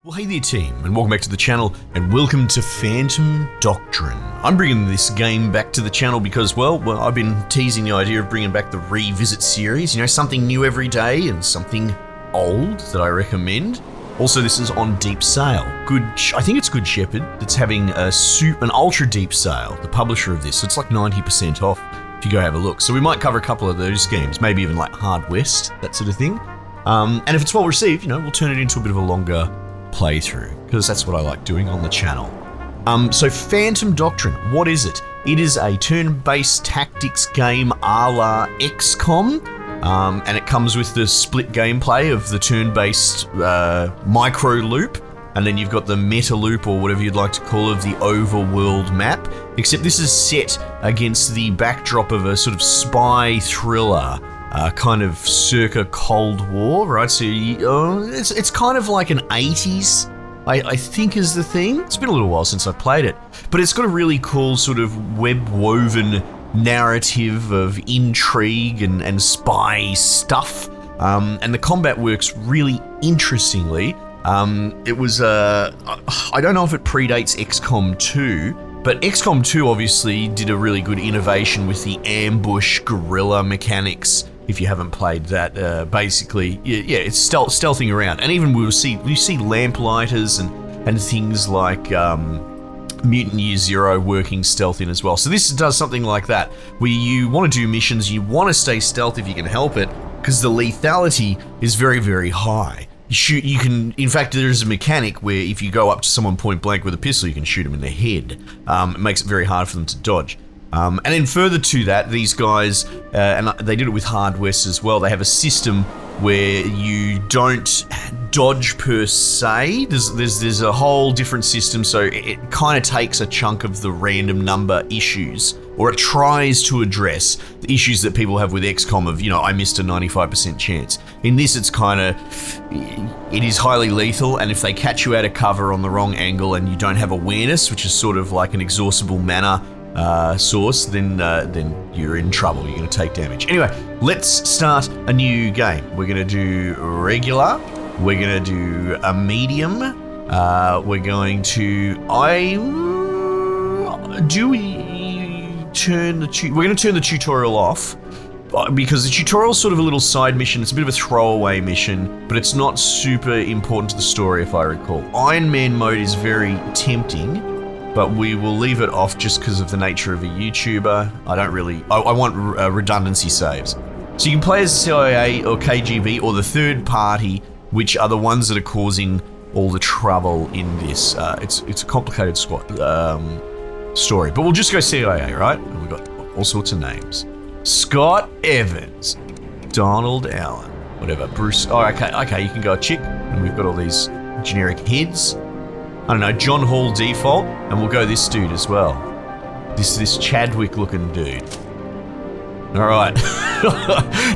Well, hey there team, and welcome back to the channel, and welcome to Phantom Doctrine. I'm bringing this game back to the channel because, well, I've been teasing the idea of bringing back the Revisit series, you know, something new every day and something old that I recommend. Also, this is on deep sale. I think it's Good Shepherd that's having an ultra deep sale, the publisher of this, so it's like 90% off if you go have a look. So we might cover a couple of those games, maybe even like Hard West, that sort of thing. And if it's well received, you know, we'll turn it into a bit of a longer playthrough, because that's what I like doing on the channel. So Phantom Doctrine, what is it? It is a turn-based tactics game a la XCOM, and it comes with the split gameplay of the turn-based micro loop, and then you've got the meta loop, or whatever you'd like to call it, the overworld map, except this is set against the backdrop of a sort of spy thriller, kind of circa Cold War, right? So it's kind of like an 80s, I think is the thing. It's been a little while since I played it, but it's got a really cool sort of web-woven narrative of intrigue and spy stuff, and the combat works really interestingly. It was, I don't know if it predates XCOM 2, but XCOM 2 obviously did a really good innovation with the ambush guerrilla mechanics. If you haven't played that, basically, yeah, it's stealthing around, and even we see lamplighters and things like Mutant Year Zero working stealth in as well. So this does something like that, where you want to do missions, you want to stay stealth if you can help it, because the lethality is very, very high. You can, in fact, there's a mechanic where if you go up to someone point blank with a pistol, you can shoot them in the head. It makes it very hard for them to dodge. And then further to that, these guys, and they did it with Hard West as well, they have a system where you don't dodge per se. There's a whole different system, so it kind of takes a chunk of the random number issues, or it tries to address the issues that people have with XCOM of, you know, I missed a 95% chance. In this, it's kind of, it is highly lethal, and if they catch you out of cover on the wrong angle and you don't have awareness, which is sort of like an exhaustible mana source, then you're in trouble. You're going to take damage. Anyway, let's start a new game. We're going to do regular. We're going to do a medium. We're going to we're going to turn the tutorial off, because the tutorial is sort of a little side mission. It's a bit of a throwaway mission, but it's not super important to the story, if I recall. Iron Man mode is very tempting, but we will leave it off just because of the nature of a YouTuber. I want redundancy saves. So you can play as CIA or KGB or the third party, which are the ones that are causing all the trouble in this. It's a complicated story, but we'll just go CIA, right? And we've got all sorts of names. Scott Evans, Donald Allen, whatever, Bruce. Oh, okay, you can go chick, and we've got all these generic heads. I don't know, John Hall default, and we'll go this dude as well. This Chadwick looking dude. All right.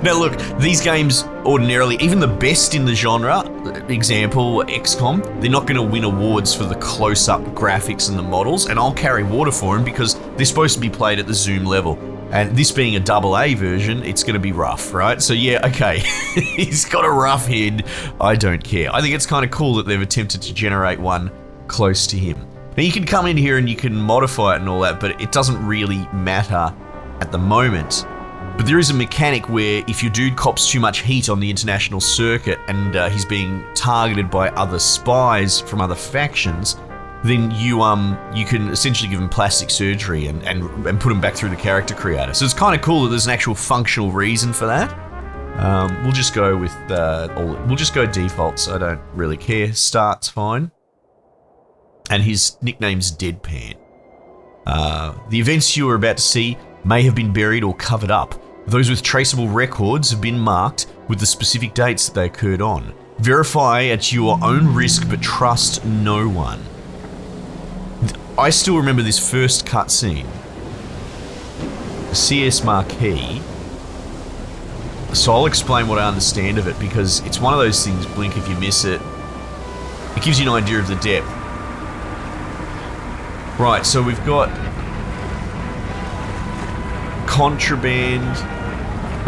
Now look, these games ordinarily, even the best in the genre, example XCOM, they're not going to win awards for the close-up graphics and the models, and I'll carry water for them because they're supposed to be played at the zoom level. And this being a AA version, it's going to be rough, right? So yeah, okay, he's got a rough head. I don't care. I think it's kind of cool that they've attempted to generate one close to him. Now you can come in here and you can modify it and all that, but it doesn't really matter at the moment. But there is a mechanic where if your dude cops too much heat on the international circuit and he's being targeted by other spies from other factions, then you can essentially give him plastic surgery and put him back through the character creator. So it's kind of cool that there's an actual functional reason for that. We'll just go with we'll just go defaults. I don't really care. Start's fine. And his nickname's Deadpan. The events you are about to see may have been buried or covered up. Those with traceable records have been marked with the specific dates that they occurred on. Verify at your own risk, but trust no one. I still remember this first cutscene. The CS marquee. So I'll explain what I understand of it, because it's one of those things, blink if you miss it. It gives you an idea of the depth. Right, so we've got contraband.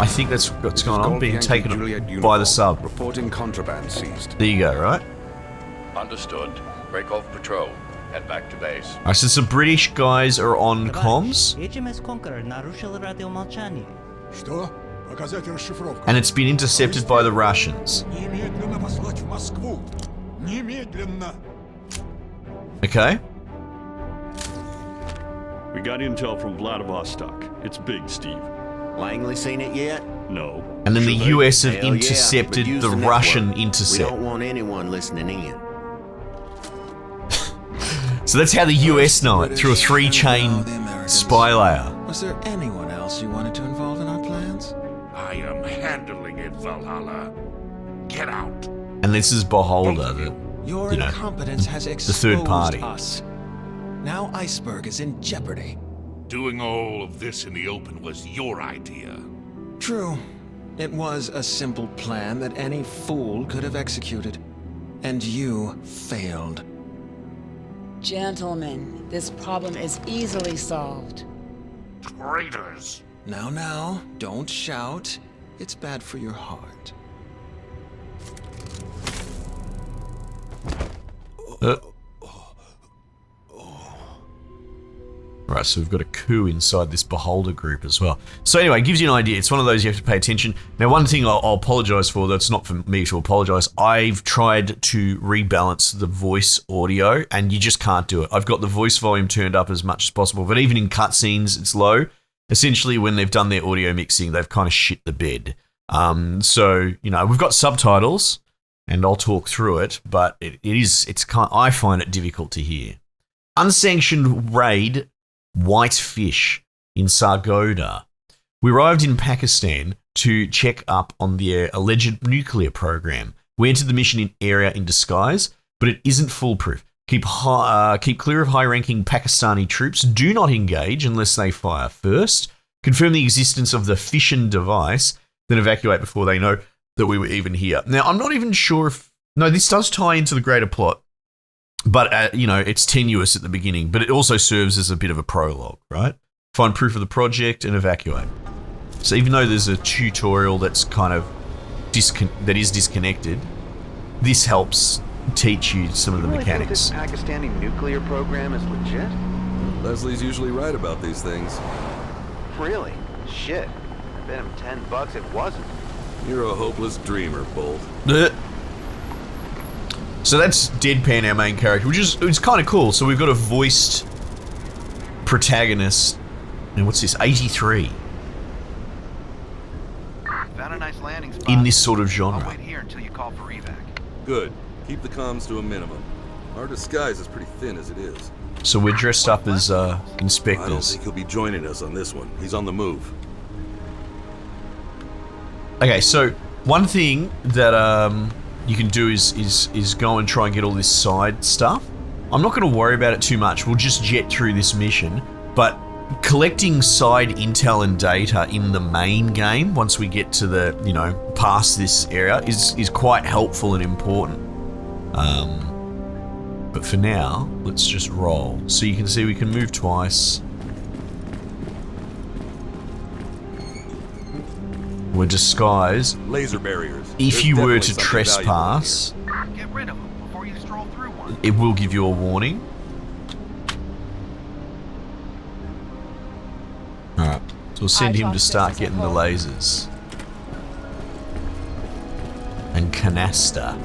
I think that's what's going on, being taken by the sub. Reporting contraband seized. There you go, right? Understood. Break off patrol. Head back to base. Alright, so some British guys are on comms. HMS Conqueror нарушил радиомолчание. Что? Показать расшифровку. And it's been intercepted by the Russians. Немедленно послать в Москву. Немедленно. Okay. We got intel from Vladivostok. It's big, Steve. Langley seen it yet? No. And then the US have Hell yeah, intercepted but use the network. Russian We intercept. don't want anyone listening in. So that's how the US know it, through a 3-chain spy layer. Was there anyone else you wanted to involve in our plans? I am handling it, Valhalla. Get out. And this is Beholder, the, Your you know, incompetence has the exposed third party. us. Now Iceberg is in jeopardy. Doing all of this in the open was your idea. True. It was a simple plan that any fool could have executed. And you failed. Gentlemen, this problem is easily solved. Traitors. Now, don't shout. It's bad for your heart. Right, so we've got a coup inside this Beholder group as well. So anyway, it gives you an idea. It's one of those you have to pay attention. Now, one thing I'll apologize for, that's not for me to apologize. I've tried to rebalance the voice audio, and you just can't do it. I've got the voice volume turned up as much as possible, but even in cutscenes, it's low. Essentially, when they've done their audio mixing, they've kind of shit the bed. So, you know, we've got subtitles, and I'll talk through it, but I find it difficult to hear. Unsanctioned raid White Fish in Sargodha. We arrived in Pakistan to check up on their alleged nuclear program. We entered the mission area in disguise, but it isn't foolproof. Keep clear of high-ranking Pakistani troops. Do not engage unless they fire first. Confirm the existence of the fission device, then evacuate before they know that we were even here. Now, I'm not even sure if... No, this does tie into the greater plot. But, you know, it's tenuous at the beginning, but it also serves as a bit of a prologue, right? Find proof of the project and evacuate. So even though there's a tutorial that's kind of disconnected, this helps teach you some of the mechanics. Think this Pakistani nuclear program is legit? Leslie's usually right about these things. Really? Shit. I bet him $10 it wasn't. You're a hopeless dreamer, Bolt. So that's Deadpan, our main character, which is it's kind of cool. So we've got a voiced protagonist. And what's this? 83. Found a nice landing spot. In this sort of genre. I'll wait here until you call for evac. Good. Keep the comms to a minimum. Our disguise is pretty thin as it is. So we're dressed up as I don't inspectors. think he'll be joining us on this one. He's on the move. Okay, so one thing that you can do is go and try and get all this side stuff. I'm not going to worry about it too much. We'll just jet through this mission, but collecting side intel and data in the main game once we get to the, you know, past this area is quite helpful and important. But for now, let's just roll. So you can see we can move twice. We're disguised. Laser barriers. If There's you were definitely to something trespass, Get rid of them before you stroll through one. it will give you a warning. Alright, so we'll send him to start getting the lasers. And canister.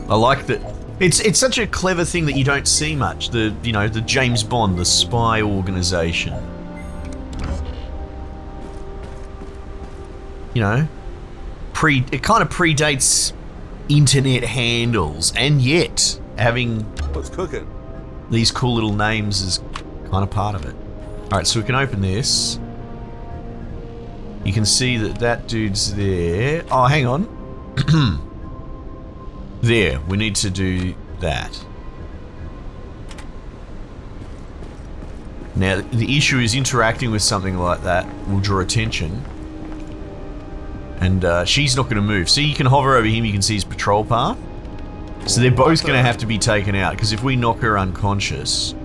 I like that. It's such a clever thing that you don't see much. The James Bond, the spy organization. You know, it kind of predates internet handles, and yet having What's cooking? these cool little names is kind of part of it. All right, so we can open this. You can see that dude's there. Oh, hang on. There, we need to do that. Now, the issue is interacting with something like that will draw attention. And she's not going to move. See, you can hover over him, you can see his patrol path. So they're both going to have to be taken out, because if we knock her unconscious,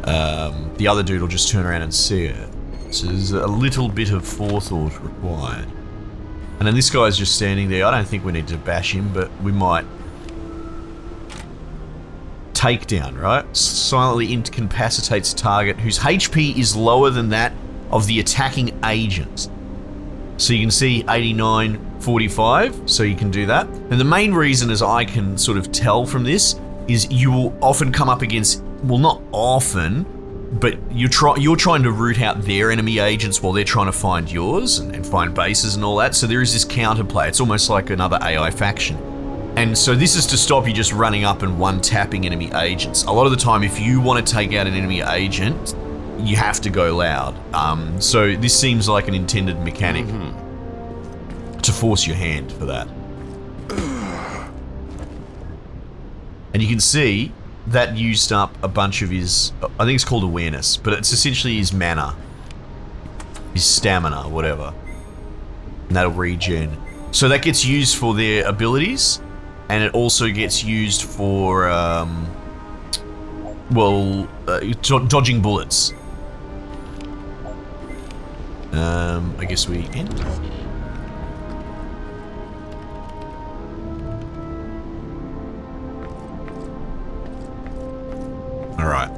the other dude will just turn around and see her. So there's a little bit of forethought required. And then this guy's just standing there. I don't think we need to bash him, but we might. takedown, right? Silently incapacitates target whose HP is lower than that of the attacking agent. So you can see 89, 45, so you can do that. And the main reason, as I can sort of tell from this, is you will often come up against, well, not often, but you're trying to root out their enemy agents while they're trying to find yours and find bases and all that. So there is this counterplay. It's almost like another AI faction. And so this is to stop you just running up and one-tapping enemy agents. A lot of the time, if you want to take out an enemy agent, you have to go loud. So this seems like an intended mechanic to force your hand for that. And you can see that used up a bunch of his, I think it's called awareness, but it's essentially his mana, his stamina, whatever. And that'll regen. So that gets used for their abilities, and it also gets used for, dodging bullets. I guess we end. All right.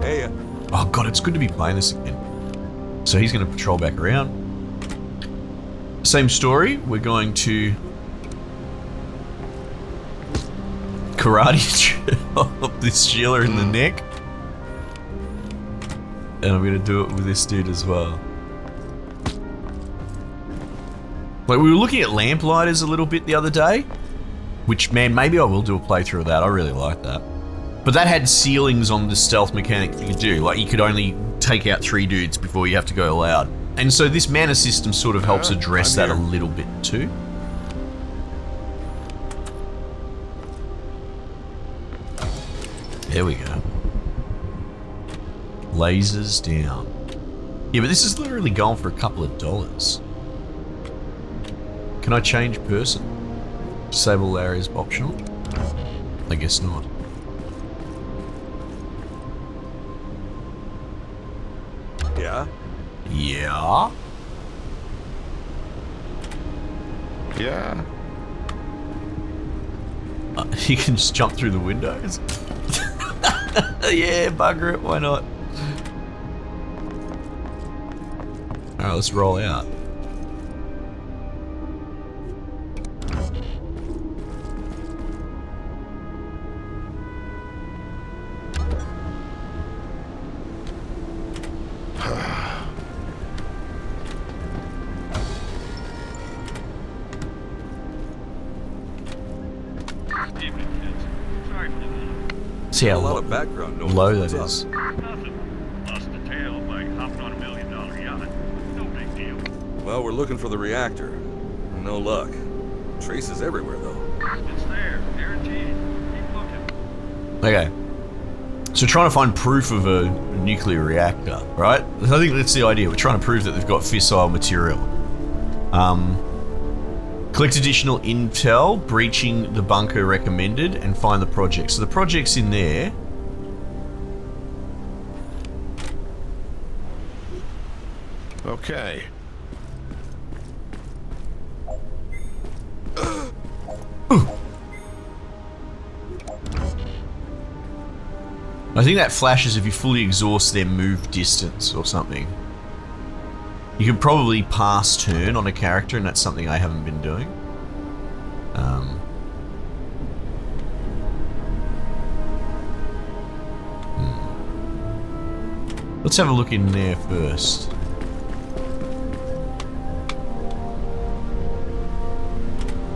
Hey. Oh god, it's good to be playing this again. So he's going to patrol back around. Same story. We're going to karate chop this Sheila in the neck. And I'm going to do it with this dude as well. Like, we were looking at Lamplighters a little bit the other day. Which, man, maybe I will do a playthrough of that. I really like that. But that had ceilings on the stealth mechanic you could do. Like, you could only take out 3 dudes before you have to go loud. And so this mana system sort of helps address that a little bit too. There we go. Lasers down. Yeah, but this is literally going for a couple of dollars. Can I change person? Disable area is optional? I guess not. Yeah? Yeah? Yeah. You can just jump through the windows. Yeah, bugger it, why not? Alright, let's roll out. See how a lot of background noise. low that is. Nothing. Lost the tail by hopping on $1 million yacht. No big deal. Well, we're looking for the reactor. No luck. Traces everywhere, though. It's there. Guaranteed. Keep looking. Okay. So trying to find proof of a nuclear reactor, right? I think that's the idea. We're trying to prove that they've got fissile material. Collect additional intel, breaching the bunker recommended, and find the project. So the project's in there. Okay. I think that flashes if you fully exhaust their move distance or something. You can probably pass turn on a character, and that's something I haven't been doing. Let's have a look in there first.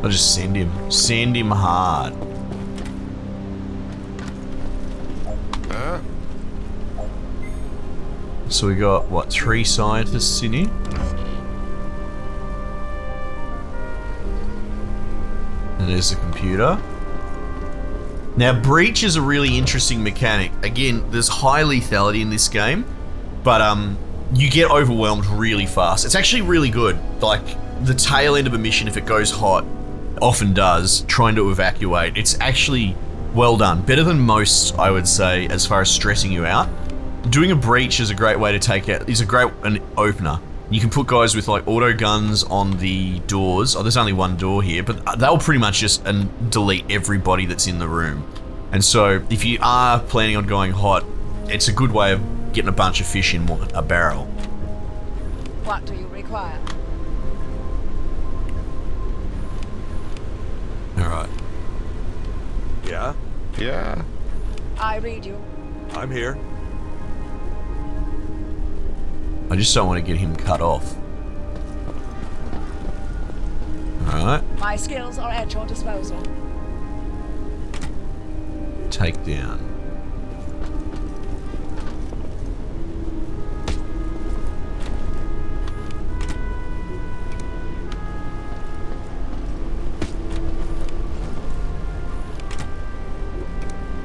I'll just send him. Send him hard. So we got, what, 3 scientists in here? And there's the computer. Now, breach is a really interesting mechanic. Again, there's high lethality in this game, but you get overwhelmed really fast. It's actually really good. Like, the tail end of a mission, if it goes hot, often does, trying to evacuate. It's actually well done. Better than most, I would say, as far as stressing you out. Doing a breach is a great way to take out, is a great an opener. You can put guys with like auto guns on the doors. Oh, there's only one door here, but they'll pretty much just delete everybody that's in the room. And so if you are planning on going hot, it's a good way of getting a bunch of fish in a barrel. What do you require? Alright. Yeah? Yeah? I read you. I'm here. I just don't want to get him cut off. Alright. My skills are at your disposal. Take down.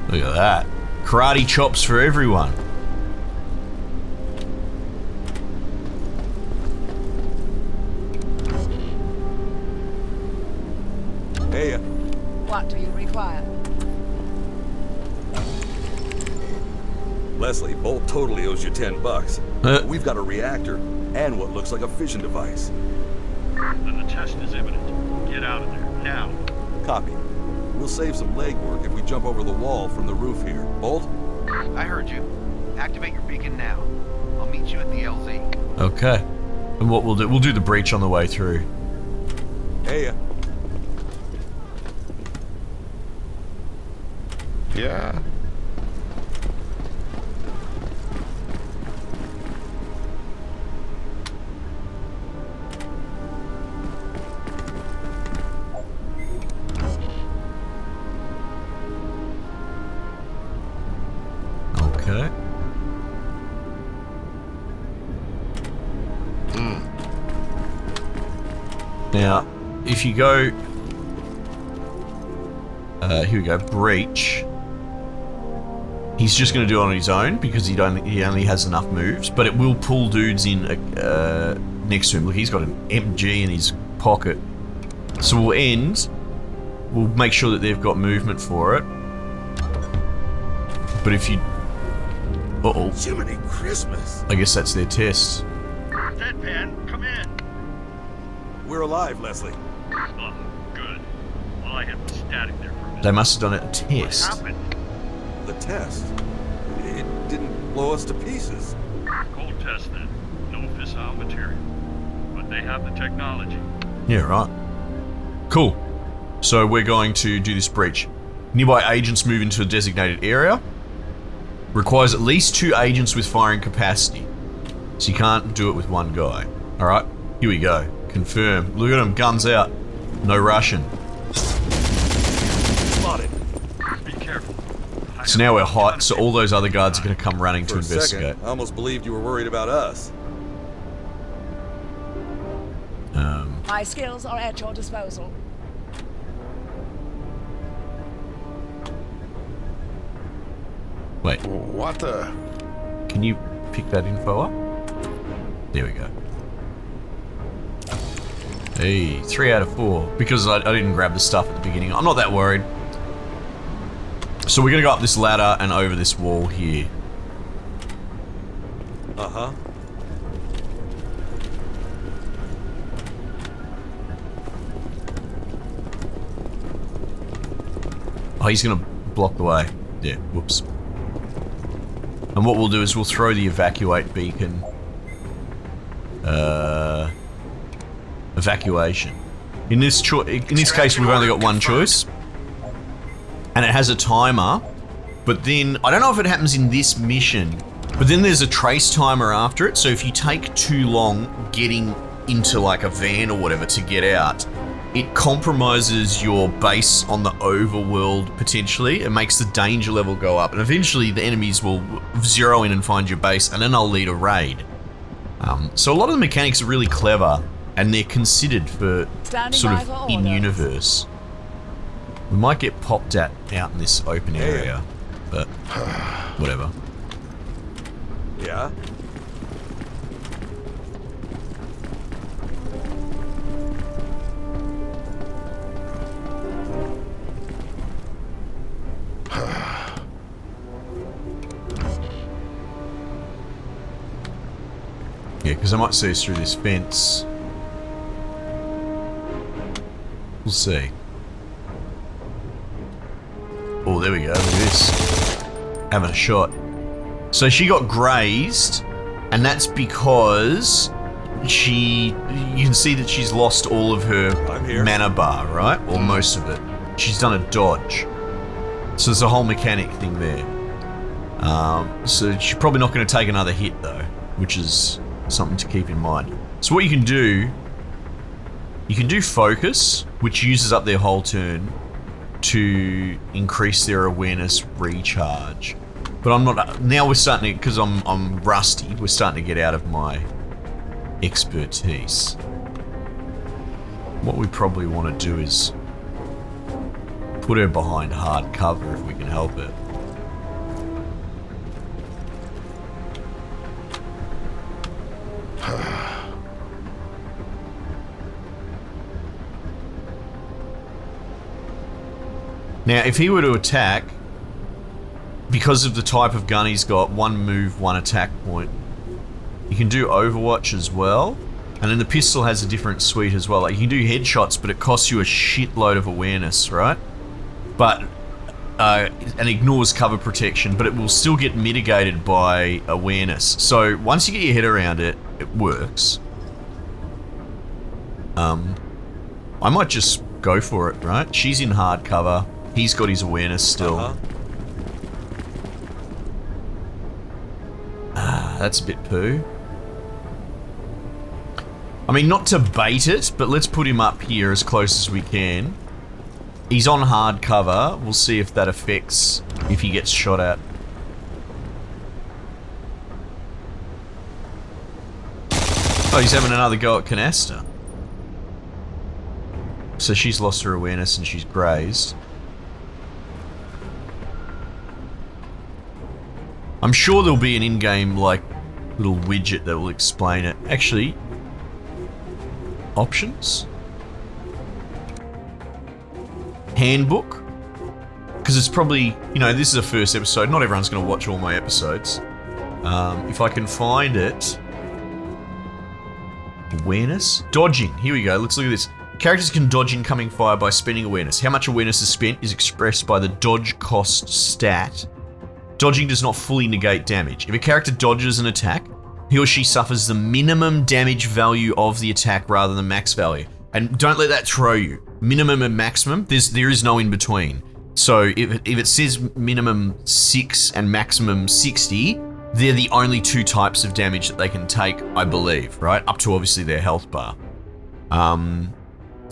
Look at that. Karate chops for everyone. Hey, What do you require? Leslie, Bolt totally owes you $10. We've got a reactor and what looks like a fission device. Then the test is imminent. Get out of there, now. Copy. We'll save some legwork if we jump over the wall from the roof here. Bolt? I heard you. Activate your beacon now. I'll meet you at the LZ. Okay. And what we'll do the breach on the way through. Hey, Yeah? Okay. Now, if you go... here we go, breach. He's just going to do it on his own because he only has enough moves, but it will pull dudes in next to him. Look, he's got an MG in his pocket. So we'll make sure that they've got movement for it. But if you... Uh-oh. Jiminy Christmas! I guess that's their test. Deadpan, come in. we're alive, Leslie. Oh, good. All I had was static there for a minute. They must have done a test. What happened? The test? It didn't blow us to pieces. Cold test then. No fissile material. But they have the technology. Yeah, right. Cool. So we're going to do this breach. Nearby agents move into a designated area. Requires at least 2 agents with firing capacity. So you can't do it with one guy. Alright, here we go. Confirm. Look at them, guns out. No Russian. Spotted. Be careful. So now we're hot, so all those other guards are going to come running to For a investigate. second, I almost believed you were worried about us. My skills are at your disposal. Wait, What the? can you pick that info up? There we go. Hey, 3 out of 4. Because I didn't grab the stuff at the beginning. I'm not that worried. So we're going to go up this ladder and over this wall here. Uh-huh. Oh, he's going to block the way. Yeah, whoops. And what we'll do is we'll throw the evacuate beacon. Evacuation. In this case, we've only got one choice. And it has a timer. But then, I don't know if it happens in this mission, but then there's a trace timer after it. So if you take too long getting into like a van or whatever to get out, it compromises your base on the overworld potentially. It makes the danger level go up, and eventually the enemies will zero in and find your base, and then they'll lead a raid. So a lot of the mechanics are really clever, and they're considered for sort of in-universe. We might get popped at out in this open area, but whatever. Yeah? Yeah, Yeah, because I might see us through this fence. We'll see. Oh, there we go. Look at this. Having a shot. So she got grazed, and that's because you can see that she's lost all of her mana bar, right? Or most of it. She's done a dodge. So there's a whole mechanic thing there. So she's probably not going to take another hit though, which is something to keep in mind. So what you can do focus, which uses up their whole turn to increase their awareness recharge. But I'm not, now we're starting to, because I'm rusty, we're starting to get out of my expertise. What we probably want to do is put her behind hard cover if we can help it. Now, if he were to attack, because of the type of gun he's got, 1 move, 1 attack point, you can do Overwatch as well. And then the pistol has a different suite as well. Like, you can do headshots, but it costs you a shitload of awareness, right? But, and ignores cover protection, but it will still get mitigated by awareness. So, once you get your head around it, it works. I might just go for it, right? She's in hard cover. He's got his awareness still. That's a bit poo. I mean, not to bait it, but let's put him up here as close as we can. He's on hard cover. We'll see if that affects if he gets shot at. Oh, he's having another go at Canasta. So she's lost her awareness and she's grazed. I'm sure there'll be an in-game, like, little widget that will explain it. Actually, options? Handbook? Because it's probably, you know, this is a first episode. Not everyone's going to watch all my episodes. If I can find it. Awareness? Dodging. Here we go. Let's look at this. Characters can dodge incoming fire by spending awareness. How much awareness is spent is expressed by the dodge cost stat. Dodging does not fully negate damage. If a character dodges an attack, he or she suffers the minimum damage value of the attack rather than max value. And don't let that throw you. Minimum and maximum, there is no in between. So if it says minimum 6 and maximum 60, they're the only 2 types of damage that they can take, I believe, right? Up to obviously their health bar.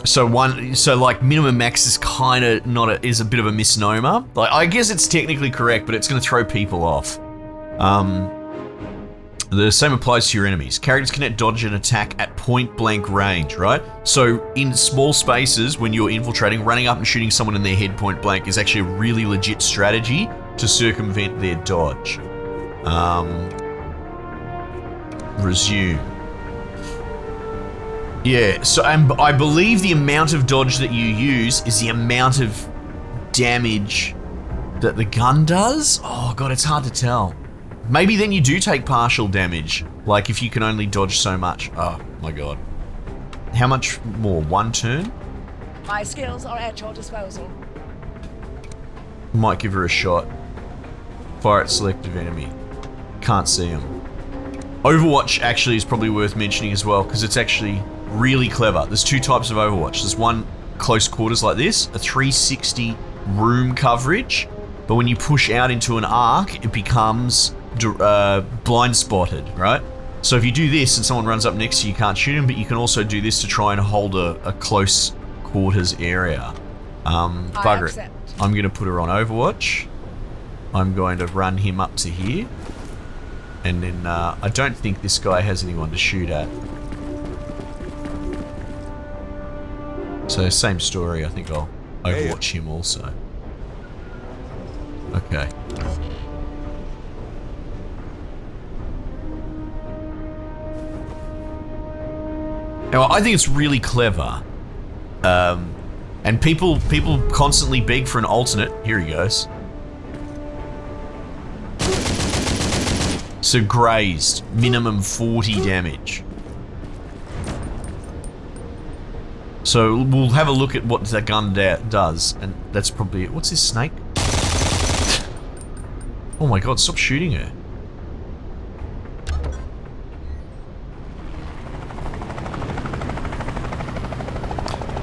So like minimum max is kind of is a bit of a misnomer. Like, I guess it's technically correct, but it's going to throw people off. The same applies to your enemies. Characters can dodge an attack at point blank range, right? So in small spaces, when you're infiltrating, running up and shooting someone in their head point blank is actually a really legit strategy to circumvent their dodge. Resume. Yeah, so I believe the amount of dodge that you use is the amount of damage that the gun does? Oh god, it's hard to tell. Maybe then you do take partial damage, like if you can only dodge so much. Oh my god. How much more? 1 turn? My skills are at your disposal. Might give her a shot. Fire at selective enemy. Can't see him. Overwatch actually is probably worth mentioning as well, because it's actually really clever. There's 2 types of Overwatch. There's one close quarters like this, a 360 room coverage, but when you push out into an arc, it becomes blind spotted, right? So if you do this and someone runs up next to you, you can't shoot him, but you can also do this to try and hold a close quarters area. Bugger it. I'm going to put her on Overwatch. I'm going to run him up to here. And then I don't think this guy has anyone to shoot at. So same story, I think I'll Overwatch him also. Okay. Now, I think it's really clever. And people constantly beg for an alternate. Here he goes. So grazed, minimum 40 damage. So we'll have a look at what that gun does, and that's probably it. What's this snake? Oh my god, stop shooting her.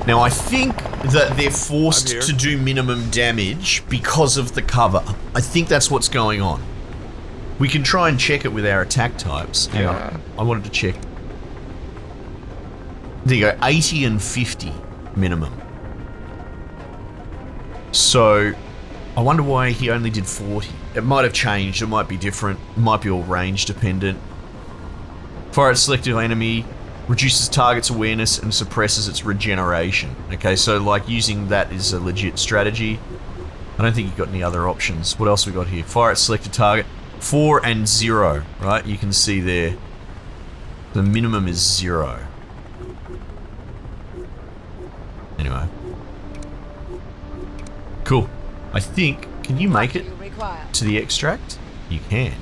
Now I think that they're forced to do minimum damage because of the cover. I think that's what's going on. We can try and check it with our attack types. Hang on, I wanted to check. There you go, 80 and 50 minimum. So, I wonder why he only did 40. It might have changed, it might be different, it might be all range dependent. Fire at selective enemy, reduces target's awareness and suppresses its regeneration. Okay, so like using that is a legit strategy. I don't think you've got any other options. What else we got here? Fire at selected target, 4 and 0, right? You can see there, the minimum is 0. Anyway. Cool. I think, can you make it to the extract? You can.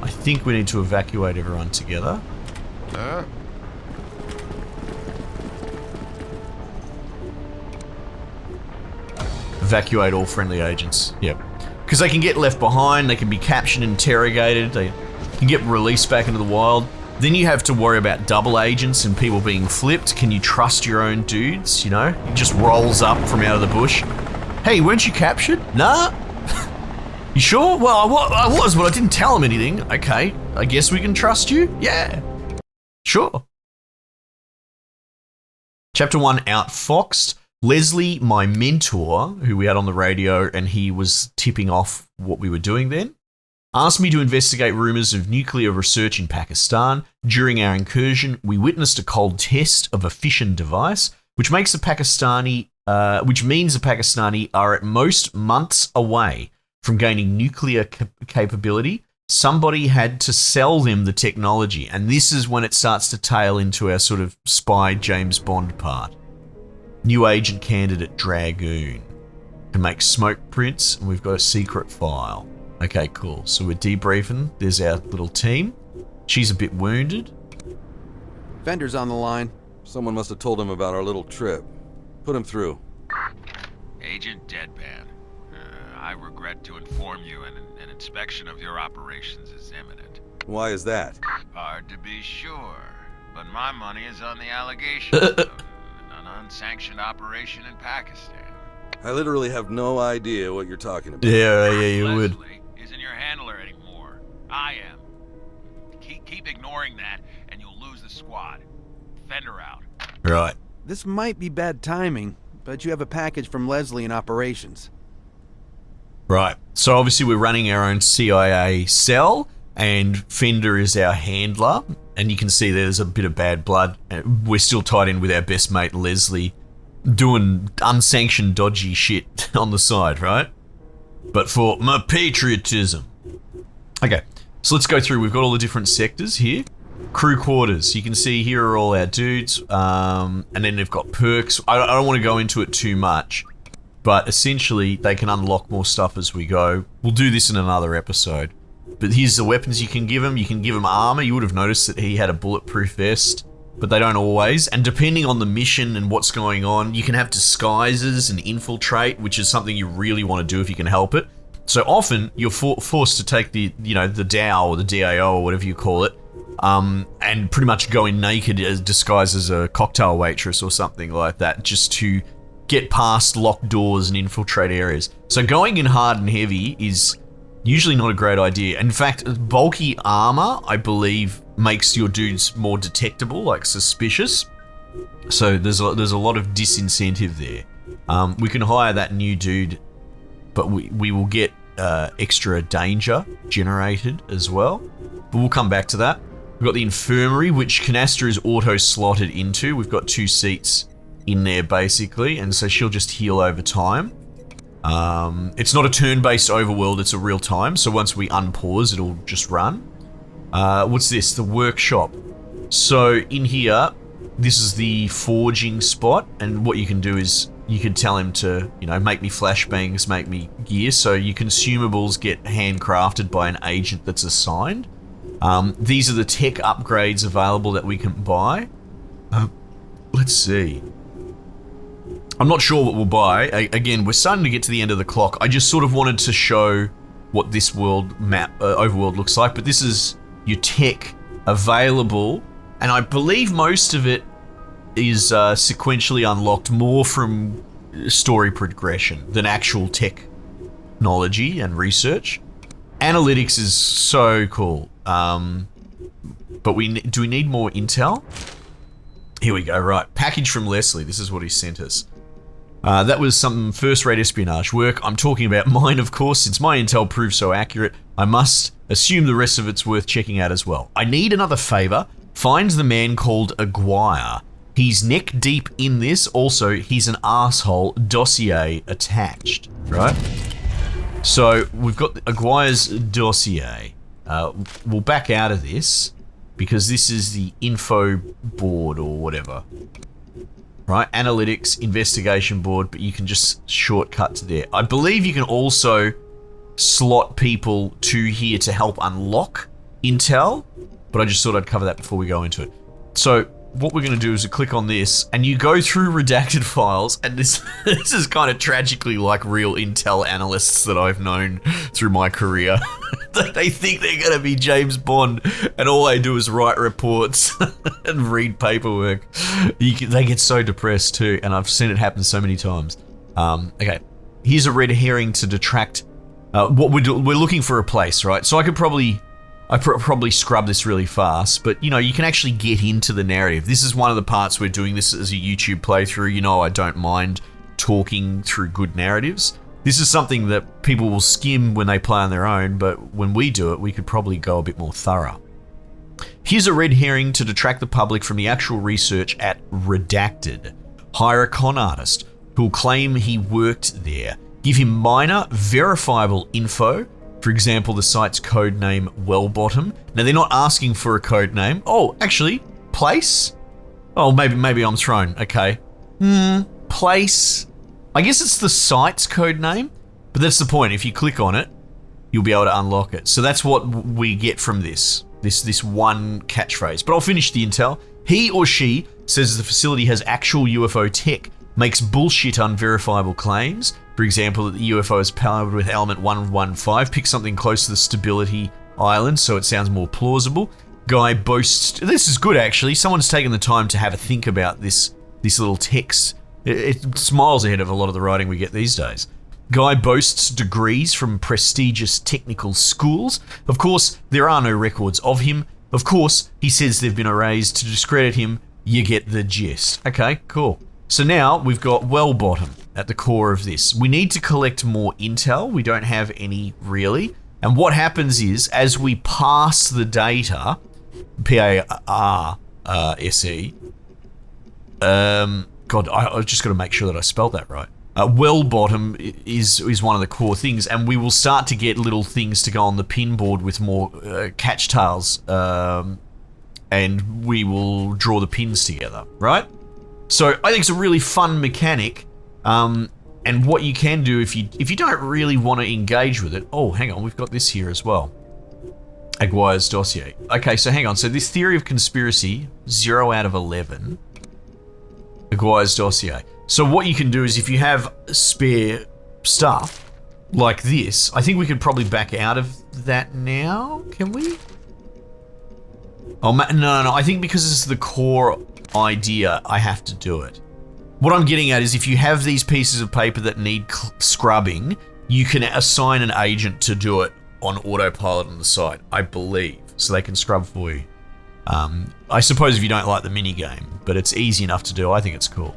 I think we need to evacuate everyone together. Evacuate all friendly agents. Yep. Because they can get left behind, they can be captured, interrogated, they can get released back into the wild. Then you have to worry about double agents and people being flipped. Can you trust your own dudes, you know? He just rolls up from out of the bush. Hey, weren't you captured? Nah? You sure? Well, I was, but I didn't tell him anything. Okay, I guess we can trust you? Yeah. Sure. Chapter 1, Outfoxed. Leslie, my mentor, who we had on the radio, and he was tipping off what we were doing then, asked me to investigate rumours of nuclear research in Pakistan. During our incursion, we witnessed a cold test of a fission device, which means the Pakistani are at most months away from gaining nuclear capability. Somebody had to sell them the technology, and this is when it starts to tail into our sort of spy James Bond part. New agent candidate Dragoon can make smoke prints, and we've got a secret file. Okay, cool. So we're debriefing. There's our little team. She's a bit wounded. Fender's on the line. Someone must have told him about our little trip. Put him through. Agent Deadpan, I regret to inform you an inspection of your operations is imminent. Why is that? Hard to be sure, but my money is on the allegation of an unsanctioned operation in Pakistan. I literally have no idea what you're talking about. Yeah, you would. Leslie isn't your handler anymore. I am. Keep ignoring that, and you'll lose the squad. Fender out. Right. This might be bad timing, but you have a package from Leslie in operations. Right. So obviously we're running our own CIA cell, and Fender is our handler. And you can see there's a bit of bad blood. We're still tied in with our best mate Leslie, doing unsanctioned dodgy shit on the side, right? But for my patriotism. Okay, so let's go through. We've got all the different sectors here. Crew quarters. You can see here are all our dudes. And then they've got perks. I don't want to go into it too much, but essentially they can unlock more stuff as we go. We'll do this in another episode. But here's the weapons you can give him. You can give him armor. You would have noticed that he had a bulletproof vest, but they don't always. And depending on the mission and what's going on, you can have disguises and infiltrate, which is something you really want to do if you can help it. So often you're forced to take the DAO or the DAO or whatever you call it, and pretty much go in naked as disguised as a cocktail waitress or something like that, just to get past locked doors and infiltrate areas. So going in hard and heavy is usually not a great idea. In fact, bulky armor, I believe, makes your dudes more detectable, like suspicious. So there's a lot of disincentive there. We can hire that new dude, but we will get extra danger generated as well. But we'll come back to that. We've got the infirmary, which Canastra is auto-slotted into. We've got 2 seats in there, basically, and so she'll just heal over time. It's not a turn-based overworld, it's a real time, so once we unpause, it'll just run. What's this? The workshop. So in here, this is the forging spot, and what you can do is you can tell him to, make me flashbangs, make me gear, so your consumables get handcrafted by an agent that's assigned. These are the tech upgrades available that we can buy. Let's see. I'm not sure what we'll buy. Again, we're starting to get to the end of the clock. I just sort of wanted to show what this world map, overworld looks like, but this is your tech available, and I believe most of it is sequentially unlocked more from story progression than actual technology and research. Analytics is so cool, but do we need more intel? Here we go, right. Package from Leslie, this is what he sent us. That was some first-rate espionage work. I'm talking about mine, of course. Since my intel proved so accurate, I must assume the rest of it's worth checking out as well. I need another favor. Find the man called Aguirre. He's neck deep in this. Also, he's an asshole. Dossier attached, right? So we've got Aguirre's dossier. We'll back out of this because this is the info board or whatever. Right, analytics, investigation board, but you can just shortcut to there. I believe you can also slot people to here to help unlock intel, but I just thought I'd cover that before we go into it. So what we're going to do is click on this, and you go through redacted files, and this is kind of tragically like real intel analysts that I've known through my career. They think they're going to be James Bond, and all they do is write reports and read paperwork. They get so depressed too, and I've seen it happen so many times. Okay, here's a red herring to detract. What we're looking for a place, right? So I probably scrub this really fast, but you can actually get into the narrative. This is one of the parts we're doing this as a YouTube playthrough. I don't mind talking through good narratives. This is something that people will skim when they play on their own, but when we do it, we could probably go a bit more thorough. Here's a red herring to detract the public from the actual research at Redacted. Hire a con artist who'll claim he worked there. Give him minor, verifiable info. For example, the site's code name Wellbottom. Now, they're not asking for a code name. Oh, actually, place? Oh, maybe I'm thrown. Okay. Place. I guess it's the site's code name, but that's the point. If you click on it, you'll be able to unlock it. So that's what we get from this one catchphrase. But I'll finish the intel. He or she says the facility has actual UFO tech, makes bullshit unverifiable claims. For example, that the UFO is powered with element 115. Pick something close to the stability island so it sounds more plausible. Guy boasts... This is good, actually. Someone's taken the time to have a think about this little text. It smiles ahead of a lot of the writing we get these days. Guy boasts degrees from prestigious technical schools. Of course, there are no records of him. Of course, he says they've been erased to discredit him. You get the gist. Okay, cool. So now we've got Wellbottom at the core of this. We need to collect more intel. We don't have any really. And what happens is, as we pass the data, P-A-R-S-E, God, I just got to make sure that I spelled that right. Wellbottom is one of the core things, and we will start to get little things to go on the pin board with more catch tails, and we will draw the pins together, right? So I think it's a really fun mechanic, and what you can do if you don't really want to engage with it. Oh, hang on, we've got this here as well. Aguirre's dossier. Okay, so hang on. So this theory of conspiracy, 0 out of 11. Aguirre's dossier. So what you can do is if you have spare stuff like this, I think we could probably back out of that now. Can we? Oh, no. I think because this is the core idea, I have to do it. What I'm getting at is if you have these pieces of paper that need scrubbing, you can assign an agent to do it on autopilot on the site, I believe, so they can scrub for you. I suppose if you don't like the minigame, but it's easy enough to do. I think it's cool.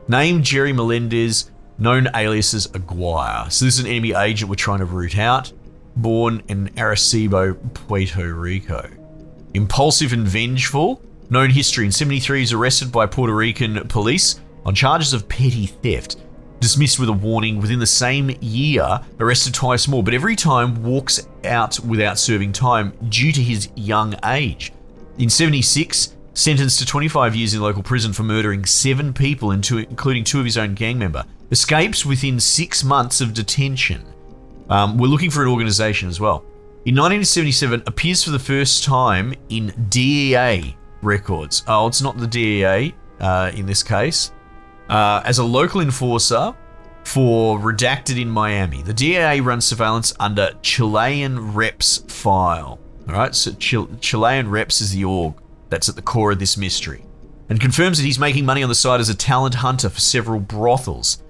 Name Jerry Melendez, known alias as Aguirre. So this is an enemy agent we're trying to root out. Born in Arecibo, Puerto Rico. Impulsive and vengeful. Known history. In 1973, he's arrested by Puerto Rican police on charges of petty theft. Dismissed with a warning within the same year, arrested twice more, but every time walks out without serving time due to his young age. In 1976, sentenced to 25 years in local prison for murdering 7 people, including 2 of his own gang member, escapes within 6 months of detention. We're looking for an organization as well. In 1977, appears for the first time in DEA records. Oh, it's not the DEA in this case. As a local enforcer for Redacted in Miami. The DEA runs surveillance under Chilean Reps file. All right, so Chilean Reps is the org that's at the core of this mystery, and confirms that he's making money on the side as a talent hunter for several brothels.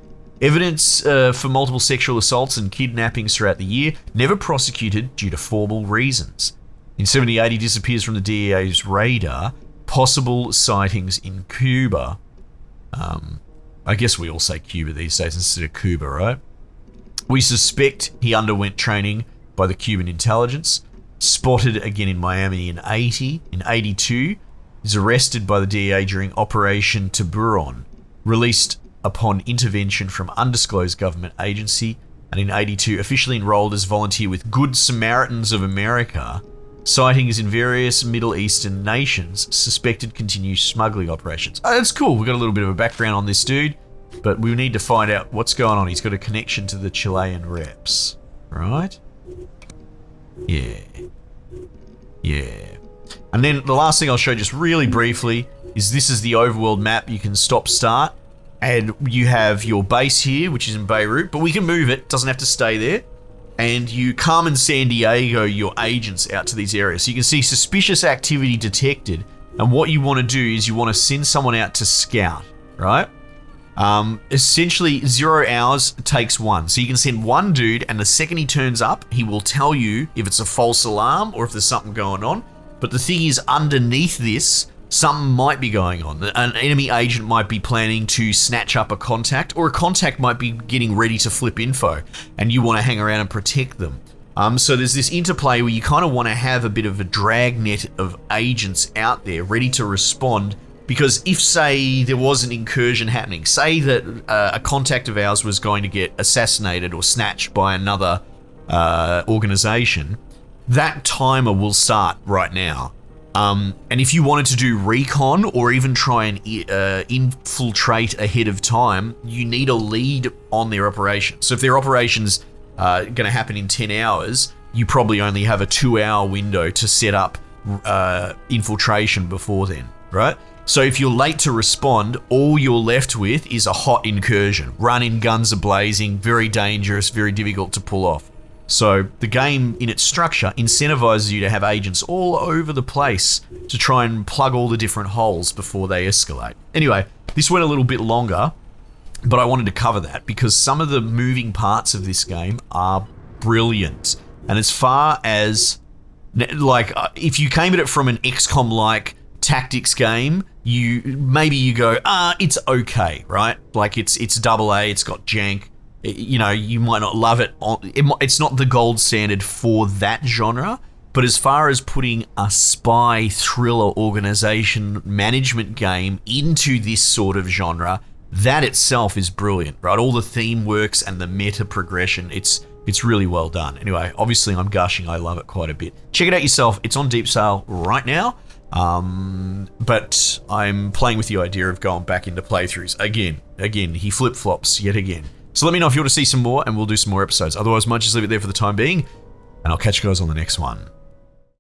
Evidence for multiple sexual assaults and kidnappings throughout the year, never prosecuted due to formal reasons. In 78, he disappears from the DEA's radar. Possible sightings in Cuba. I guess we all say Cuba these days instead of Cuba, right? We suspect he underwent training by the Cuban intelligence. Spotted again in Miami in 80. In 82, he's arrested by the DEA during Operation Tiburon. Released upon intervention from undisclosed government agency. And in 82, officially enrolled as volunteer with Good Samaritans of America. Sightings in various Middle Eastern nations. Suspected continued smuggling operations. Oh, that's cool. We've got a little bit of a background on this dude, but we need to find out what's going on. He's got a connection to the Chilean Reps, right? Yeah. And then the last thing I'll show just really briefly is this is the overworld map. You can stop start, and you have your base here, which is in Beirut, but we can move it. Doesn't have to stay there. And you Carmen San Diego your agents out to these areas. So you can see suspicious activity detected. And what you want to do is you want to send someone out to scout, right? Essentially 0 hours takes 1. So you can send 1 dude, and the second he turns up, he will tell you if it's a false alarm or if there's something going on. But the thing is, underneath this, something might be going on. An enemy agent might be planning to snatch up a contact, or a contact might be getting ready to flip info, and you want to hang around and protect them. So there's this interplay where you kind of want to have a bit of a dragnet of agents out there ready to respond, because if, say, there was an incursion happening, say that a contact of ours was going to get assassinated or snatched by another organization, that timer will start right now. And if you wanted to do recon or even try and infiltrate ahead of time, you need a lead on their operation. So if their operation's going to happen in 10 hours, you probably only have a 2-hour window to set up infiltration before then, right? So if you're late to respond, all you're left with is a hot incursion. Running, guns are blazing, very dangerous, very difficult to pull off. So the game, in its structure, incentivizes you to have agents all over the place to try and plug all the different holes before they escalate. Anyway, this went a little bit longer, but I wanted to cover that because some of the moving parts of this game are brilliant. And as far as, like, if you came at it from an XCOM-like tactics game, you go, it's okay, right? Like, it's AA, it's got jank. You know, you might not love it. It's not the gold standard for that genre, but as far as putting a spy thriller organization management game into this sort of genre, that itself is brilliant, right? All the theme works and the meta progression, it's really well done. Anyway, obviously I'm gushing, I love it quite a bit. Check it out yourself, it's on deep sale right now. But I'm playing with the idea of going back into playthroughs again. He flip-flops yet again. So let me know if you want to see some more, and we'll do some more episodes. Otherwise, might just leave it there for the time being, and I'll catch you guys on the next one.